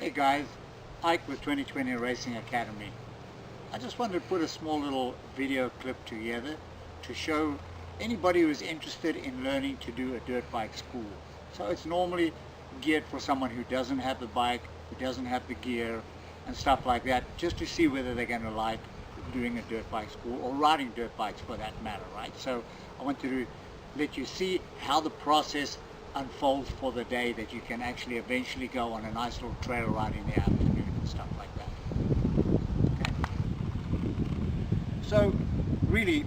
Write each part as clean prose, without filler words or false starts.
Hey guys, Ike with 2020 Racing Academy. I just wanted to put a small little video clip together to show anybody who's interested in learning to do a dirt bike school. So it's normally geared for someone who doesn't have the bike, who doesn't have the gear and stuff like that, just to see whether they're going to like doing a dirt bike school or riding dirt bikes for that matter, right? So I wanted to let you see how the process unfolds for the day, that you can actually eventually go on a nice little trail ride in the afternoon and stuff like that. Okay. So really,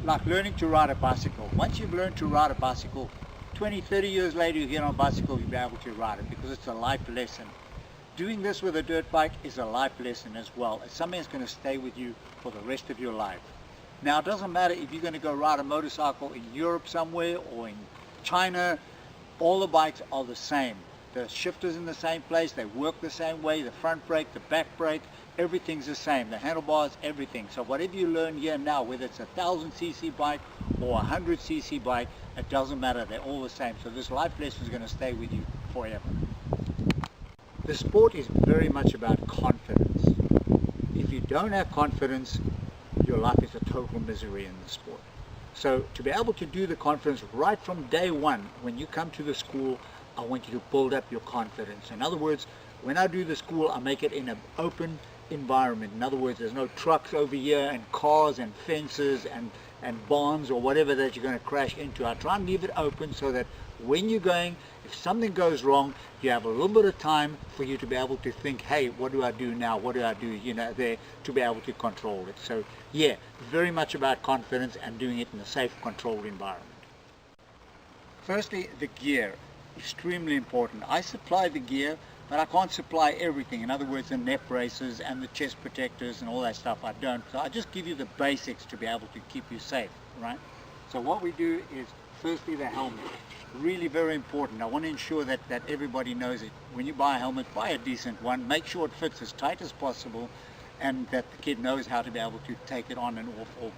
like learning to ride a bicycle. Once you've learned to ride a bicycle, 20, 30 years later you get on a bicycle, you'll be able to ride it because it's a life lesson. Doing this with a dirt bike is a life lesson as well. It's something that's going to stay with you for the rest of your life. Now it doesn't matter if you're going to go ride a motorcycle in Europe somewhere or in China, all the bikes are the same. The shifter's in the same place, they work the same way, the front brake, the back brake, everything's the same, the handlebars, everything. So whatever you learn here now, whether it's a 1000cc bike or a 100cc bike, it doesn't matter, they're all the same. So this life lesson is going to stay with you forever. The sport is very much about confidence. If you don't have confidence, your life is a total misery in the sport. So to be able to do the confidence right from day one, when you come to the school, I want you to build up your confidence. In other words, when I do the school, I make it in an open environment. In other words, there's no trucks over here and cars and fences and barns or whatever that you're going to crash into. I try and leave it open so that when you're going, if something goes wrong, you have a little bit of time for you to be able to think, hey, what do I do now? What do I do, there to be able to control it. So yeah, very much about confidence and doing it in a safe, controlled environment. Firstly, the gear, extremely important. I supply the gear, but I can't supply everything. In other words, the neck braces and the chest protectors and all that stuff, I don't. So I just give you the basics to be able to keep you safe, right? So what we do is, firstly, the helmet. Really very important. I want to ensure that everybody knows it. When you buy a helmet, buy a decent one. Make sure it fits as tight as possible and that the kid knows how to be able to take it on and off, or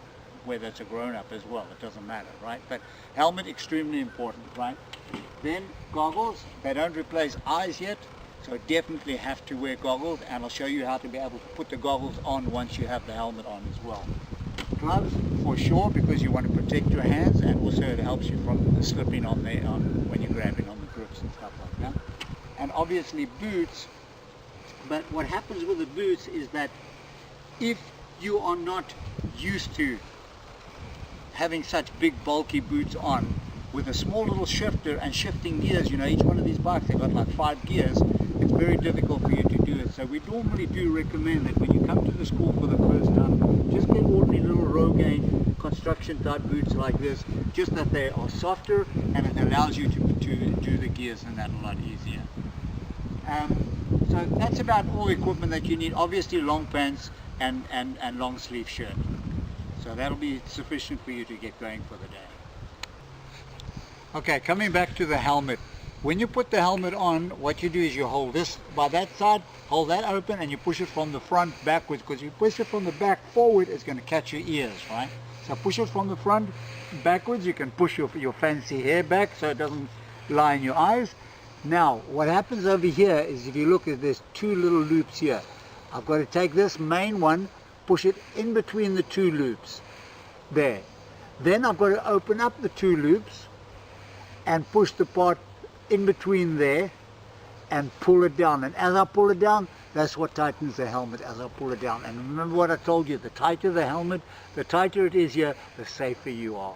whether it's a grown-up as well. It doesn't matter, right? But helmet, extremely important, right? Then goggles. They don't replace eyes yet, so definitely have to wear goggles, and I'll show you how to be able to put the goggles on once you have the helmet on as well. Gloves for sure, because you want to protect your hands, and also it helps you from slipping on when you're grabbing on the grips and stuff like that. And obviously boots. But what happens with the boots is that if you are not used to having such big bulky boots on, with a small little shifter and shifting gears, each one of these bikes, they've got like 5 gears, it's very difficult for you to do it. So we normally do recommend that when you come to the school for the first time, just get ordinary little Rogaine construction type boots like this, just that they are softer and it allows you to do the gears and that a lot easier. So that's about all the equipment that you need. Obviously long pants and long sleeve shirt. So that'll be sufficient for you to get going for the day. Okay, coming back to the helmet. When you put the helmet on, what you do is you hold this by that side, hold that open, and you push it from the front backwards, because you push it from the back forward, it's going to catch your ears, right? So push it from the front backwards. You can push your fancy hair back so it doesn't lie in your eyes. Now, what happens over here is, if you look, there's 2 little loops here. I've got to take this main one, push it in between the 2 loops, there. Then I've got to open up the 2 loops and push the part in between there and pull it down. And as I pull it down, that's what tightens the helmet, as I pull it down. And remember what I told you, the tighter the helmet, the tighter it is here, the safer you are.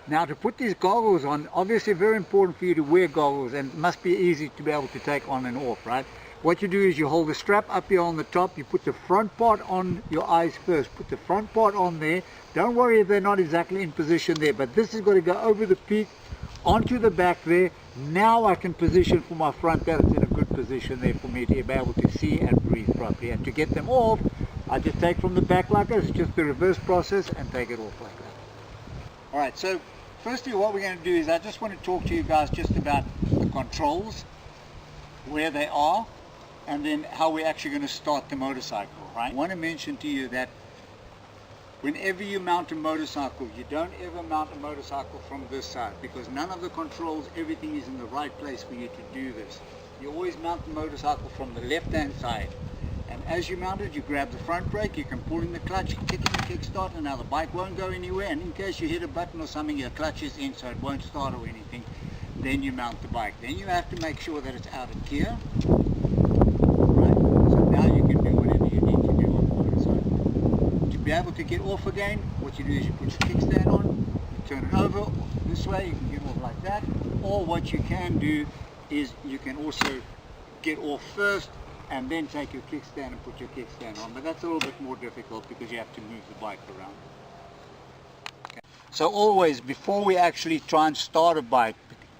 Now, to put these goggles on, obviously very important for you to wear goggles, and it must be easy to be able to take on and off, right? What you do is you hold the strap up here on the top, you put the front part on your eyes first, put the front part on there. Don't worry if they're not exactly in position there, but this is going to go over the peak, onto the back there. Now I can position for my front that it's in a good position there for me to be able to see and breathe properly. And to get them off, I just take from the back like this, just the reverse process, and take it off like that. Alright, so firstly what we're going to do is I just want to talk to you guys just about the controls, where they are, and then how we're actually going to start the motorcycle, right? I want to mention to you that whenever you mount a motorcycle, you don't ever mount a motorcycle from this side, because none of the controls, everything is in the right place for you to do this. you always mount the motorcycle from the left hand side. And as you mount it, you grab the front brake, you can pull in the clutch, kick in the kickstart, and now the bike won't go anywhere. And in case you hit a button or something, your clutch is in, so it won't start or anything. Then you mount the bike. Then you have to make sure that it's out of gear. Right? So now you can do whatever you need to do on the motorcycle. To be able to get off again, what you do is you put your kickstand on, you turn it over this way, you can get off like that. Or what you can do is you can also get off first and then take your kickstand and put your kickstand on. But that's a little bit more difficult because you have to move the bike around. Okay. So always, before we actually try and start a bike,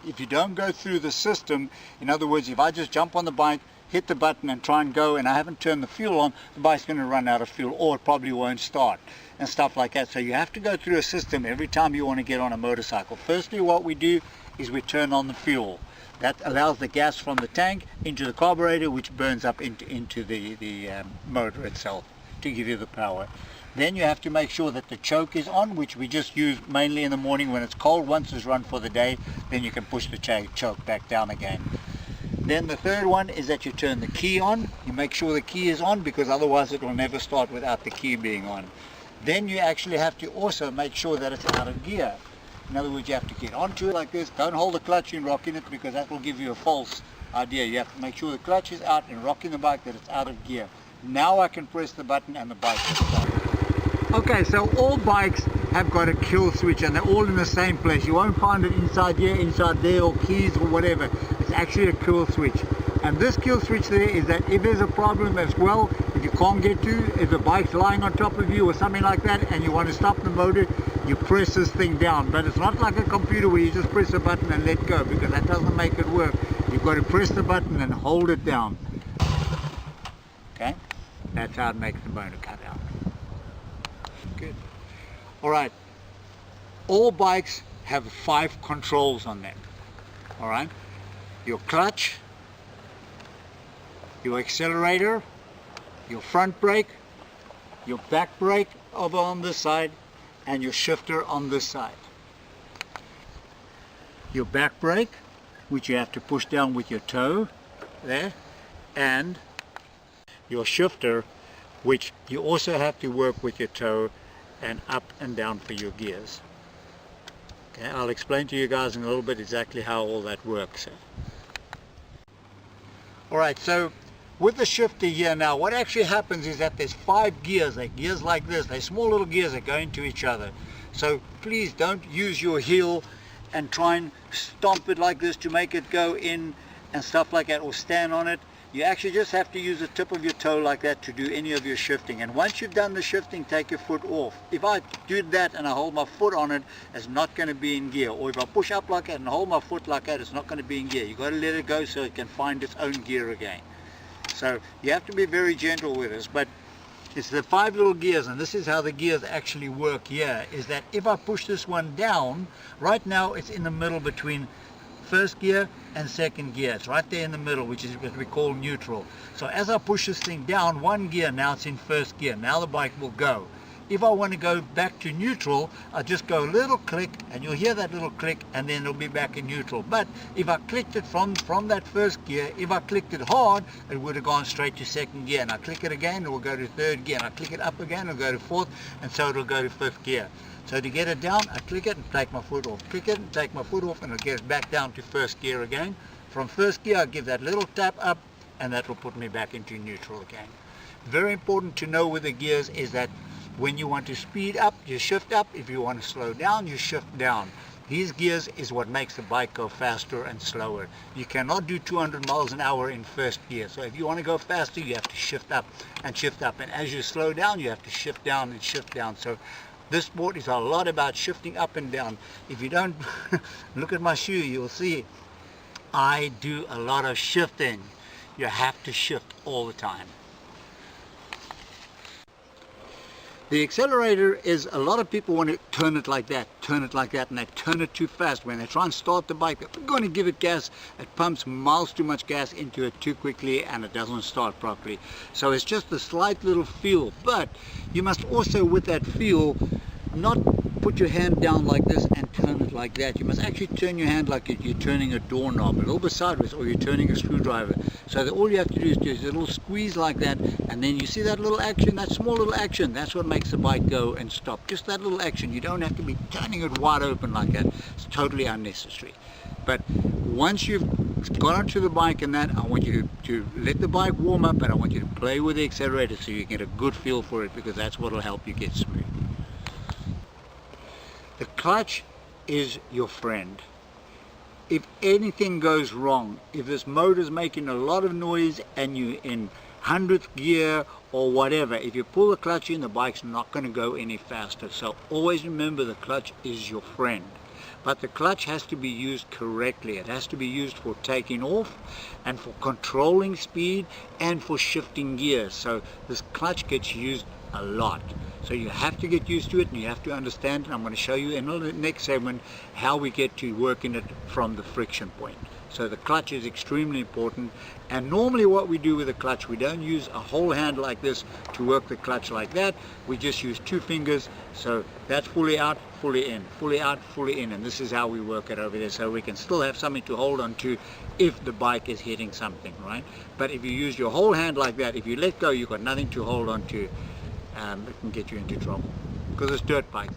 if you don't go through the system, in other words, if I just jump on the bike, hit the button and try and go, and I haven't turned the fuel on, the bike's going to run out of fuel, or it probably won't start, and stuff like that. So you have to go through a system every time you want to get on a motorcycle. Firstly, what we do is we turn on the fuel. That allows the gas from the tank into the carburetor, which burns up into the motor itself to give you the power. Then you have to make sure that the choke is on, which we just use mainly in the morning when it's cold. Once it's run for the day, then you can push the choke back down again. Then the third one is that you turn the key on. You make sure the key is on, because otherwise it will never start without the key being on. Then you actually have to also make sure that it's out of gear. In other words, you have to get onto it like this. Don't hold the clutch in rocking it, because that will give you a false idea. You have to make sure the clutch is out and rocking the bike, that it's out of gear. Now I can press the button and the bike will start. Okay, so all bikes have got a kill switch, and they're all in the same place. You won't find it inside here, inside there, or keys or whatever. It's actually a kill switch. And this kill switch there is that if there's a problem as well, if you can't get to, if the bike's lying on top of you or something like that, and you want to stop the motor, you press this thing down. But it's not like a computer where you just press a button and let go, because that doesn't make it work. You've got to press the button and hold it down. Okay, that's how it makes the motor cut out. Good. All right, all bikes have 5 controls on them. All right, your clutch, your accelerator, your front brake, your back brake over on this side, and your shifter on this side. Your back brake, which you have to push down with your toe there, and your shifter, which you also have to work with your toe and up and down for your gears. Okay, I'll explain to you guys in a little bit exactly how all that works. Alright, so with the shifter here now, what actually happens is that there's 5 gears. They're gears like this. They're small little gears that go into each other. So please don't use your heel and try and stomp it like this to make it go in and stuff like that, or stand on it. You actually just have to use the tip of your toe like that to do any of your shifting. And once you've done the shifting, take your foot off. If I do that and I hold my foot on it, it's not going to be in gear. Or if I push up like that and hold my foot like that, it's not going to be in gear. You've got to let it go so it can find its own gear again. So you have to be very gentle with this. But it's the 5 little gears, and this is how the gears actually work here, is that if I push this one down, right now it's in the middle between first gear and second gear. It's right there in the middle, which is what we call neutral. So as I push this thing down 1 gear, now it's in first gear. Now the bike will go. If I want to go back to neutral, I just go a little click, and you'll hear that little click, and then it'll be back in neutral. But if I clicked it from that first gear, if I clicked it hard, it would have gone straight to second gear. And I click it again, it will go to third gear. And I click it up again, it'll go to fourth, and so it'll go to 5th gear. So to get it down, I click it and take my foot off. Click it and take my foot off, and it'll get it back down to 1st gear again. From 1st gear, I give that little tap up, and that will put me back into neutral again. Very important to know with the gears is that when you want to speed up, you shift up. If you want to slow down, you shift down. These gears is what makes the bike go faster and slower. You cannot do 200 miles an hour in 1st gear. So if you want to go faster, you have to shift up and shift up. And as you slow down, you have to shift down and shift down. So this sport is a lot about shifting up and down. If you don't look at my shoe, you'll see I do a lot of shifting. You have to shift all the time. The accelerator is, a lot of people want to turn it like that, and they turn it too fast. When they try and start the bike, they're going to give it gas, it pumps miles too much gas into it too quickly, and it doesn't start properly. So it's just a slight little feel, but you must also, with that feel, not put your hand down like this and turn it like that. You must actually turn your hand like you're turning a doorknob, a little bit sideways, or you're turning a screwdriver. So that all you have to do is just a little squeeze like that, and then you see that little action, that small little action, that's what makes the bike go and stop. Just that little action. You don't have to be turning it wide open like that. It's totally unnecessary. But once you've got onto the bike and that, I want you to let the bike warm up, and I want you to play with the accelerator so you get a good feel for it, because that's what will help you get smooth. The clutch is your friend. If anything goes wrong, if this motor's making a lot of noise and you're in 100th gear or whatever, if you pull the clutch in, the bike's not going to go any faster. So always remember, the clutch is your friend. But the clutch has to be used correctly. It has to be used for taking off and for controlling speed and for shifting gears. So this clutch gets used a lot. So you have to get used to it, and you have to understand, and I'm going to show you in the next segment how we get to working it from the friction point. So the clutch is extremely important, and normally what we do with the clutch, we don't use a whole hand like this to work the clutch like that. We just use 2 fingers, so that's fully out, fully in, fully out, fully in, and this is how we work it over there, so we can still have something to hold on to if the bike is hitting something, right? But if you use your whole hand like that, if you let go, you've got nothing to hold on to. It can get you into trouble because it's dirt bikes.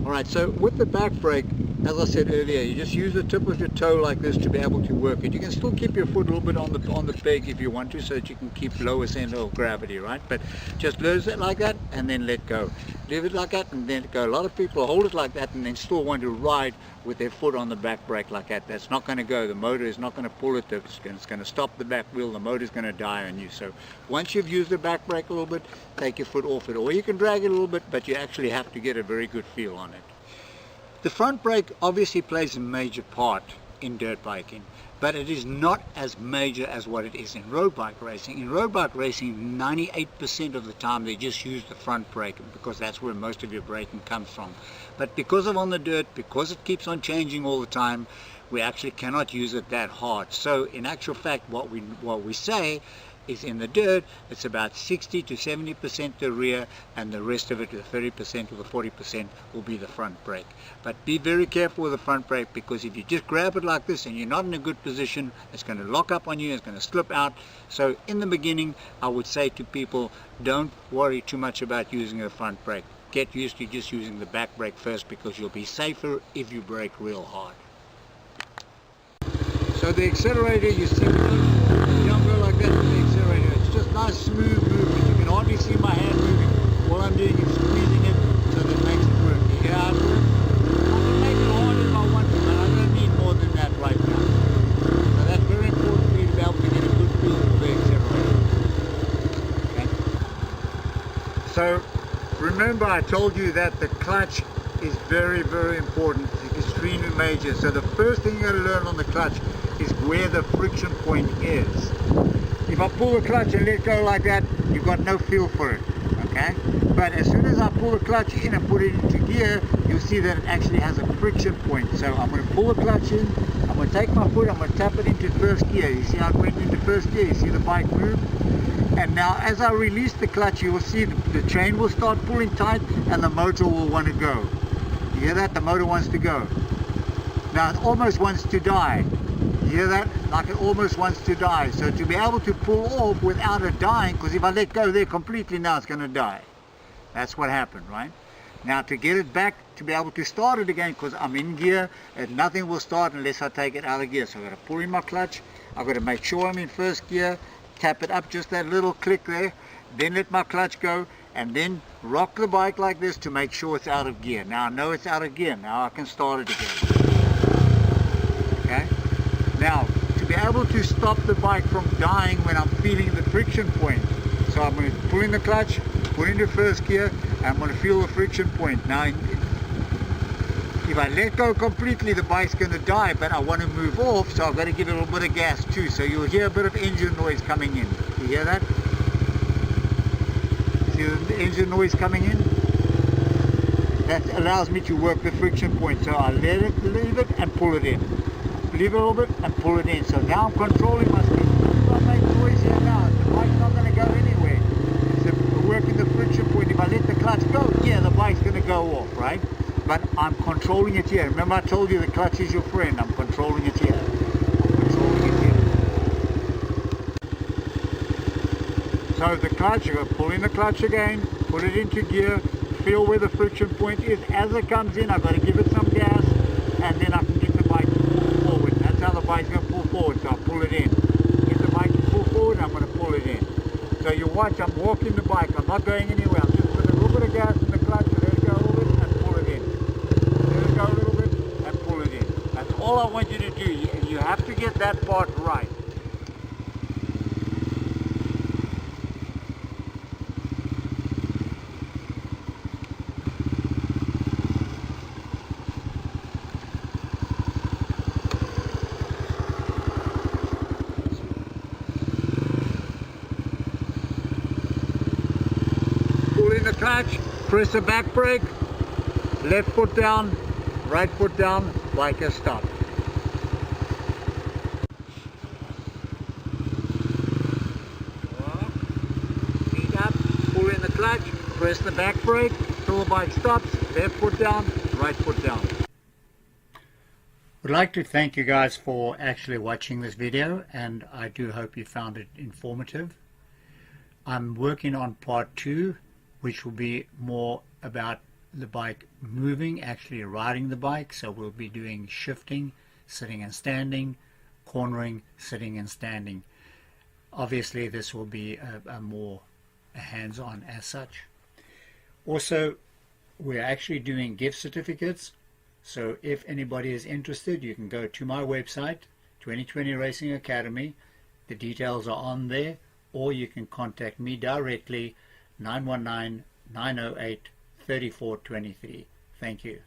Alright, so with the back brake, as I said earlier, you just use the tip of your toe like this to be able to work it. You can still keep your foot a little bit on the peg if you want to, so that you can keep lower center of gravity, right? But just lose it like that and then let go. Leave it like that and then let go. A lot of people hold it like that and then still want to ride with their foot on the back brake like that. That's not going to go. The motor is not going to pull it. It's going to stop the back wheel. The motor is going to die on you. So once you've used the back brake a little bit, take your foot off it. Or you can drag it a little bit, but you actually have to get a very good feel on it. The front brake obviously plays a major part in dirt biking, but it is not as major as what it is in road bike racing. In road bike racing, 98% of the time they just use the front brake, because that's where most of your braking comes from. But because of on the dirt, because it keeps on changing all the time, we actually cannot use it that hard. So in actual fact, what we say is, in the dirt, it's about 60 to 70% the rear, and the rest of it, the 30% or the 40%, will be the front brake. But be very careful with the front brake, because if you just grab it like this and you're not in a good position, it's going to lock up on you, it's going to slip out. So in the beginning, I would say to people, don't worry too much about using the front brake. Get used to just using the back brake first, because you'll be safer if you brake real hard. So the accelerator, you see, you don't go like that with the accelerator. It's just nice smooth movement. You can hardly see my hand moving. All I'm doing is squeezing it so that it makes it work. You hear how it works? I can make it hard if I want to, but I don't need more than that right now. So that's very important for you to be able to get a good feel for the accelerator. Okay? So remember, I told you that the clutch is very, very important. It's extremely major. So the first thing you got to learn on the clutch is where the friction point is. If I pull the clutch and let go like that, you've got no feel for it, okay? But as soon as I pull the clutch in and put it into gear, you'll see that it actually has a friction point. So I'm going to pull the clutch in, I'm going to take my foot, I'm going to tap it into first gear. You see how it went into first gear? You see the bike move? And now as I release the clutch, you will see the chain will start pulling tight and the motor will want to go. You hear that? The motor wants to go. Now it almost wants to die. You hear that? Like it almost wants to die. So to be able to pull off without it dying, because if I let go there completely, now it's going to die. That's what happened, right? Now to get it back, to be able to start it again, because I'm in gear, and nothing will start unless I take it out of gear. So I've got to pull in my clutch, I've got to make sure I'm in first gear, tap it up, just that little click there, then let my clutch go, and then rock the bike like this to make sure it's out of gear. Now I know it's out of gear, now I can start it again. Okay? Now, to be able to stop the bike from dying when I'm feeling the friction point, so I'm going to pull in the clutch, put into first gear, and I'm going to feel the friction point. Now, if I let go completely, the bike's going to die, but I want to move off, so I've got to give it a little bit of gas too. So you'll hear a bit of engine noise coming in. You hear that? See the engine noise coming in? That allows me to work the friction point. So I let it, leave it, and pull it in. Leave it a little bit and pull it in. So now I'm controlling my speed. If I make noise here now, the bike's not going to go anywhere. It's working the friction point. If I let the clutch go, yeah, the bike's going to go off, right? but I'm controlling it here. Remember I told you the clutch is your friend. I'm controlling it here. I'm controlling it here. So the clutch, you're going to pull in the clutch again, put it into gear, feel where the friction point is. As it comes in, I've got to give it some gas, and then I can get the bike to pull forward. That's how the bike's going to pull forward, so I'll pull it in. Get the bike to pull forward, I'm going to pull it in. So you watch, I'm walking the bike, I'm not going anywhere. I'm just putting a little bit of gas in the clutch, and let it go a little bit, and pull it in. Let it go a little bit, and pull it in. That's all I want you to do. You have to get that part right. Pull in the clutch, press the back brake, left foot down, right foot down, bike has stopped. Feet up, pull in the clutch, press the back brake, till the bike stops, left foot down, right foot down. I'd like to thank you guys for actually watching this video, and I do hope you found it informative. I'm working on part 2, which will be more about the bike moving, actually riding the bike. So we'll be doing shifting, sitting and standing, cornering, sitting and standing. Obviously this will be a more hands-on as such. Also, we're actually doing gift certificates. So if anybody is interested, you can go to my website, 2020 Racing Academy. The details are on there, or you can contact me directly, 919-908-3423. Thank you.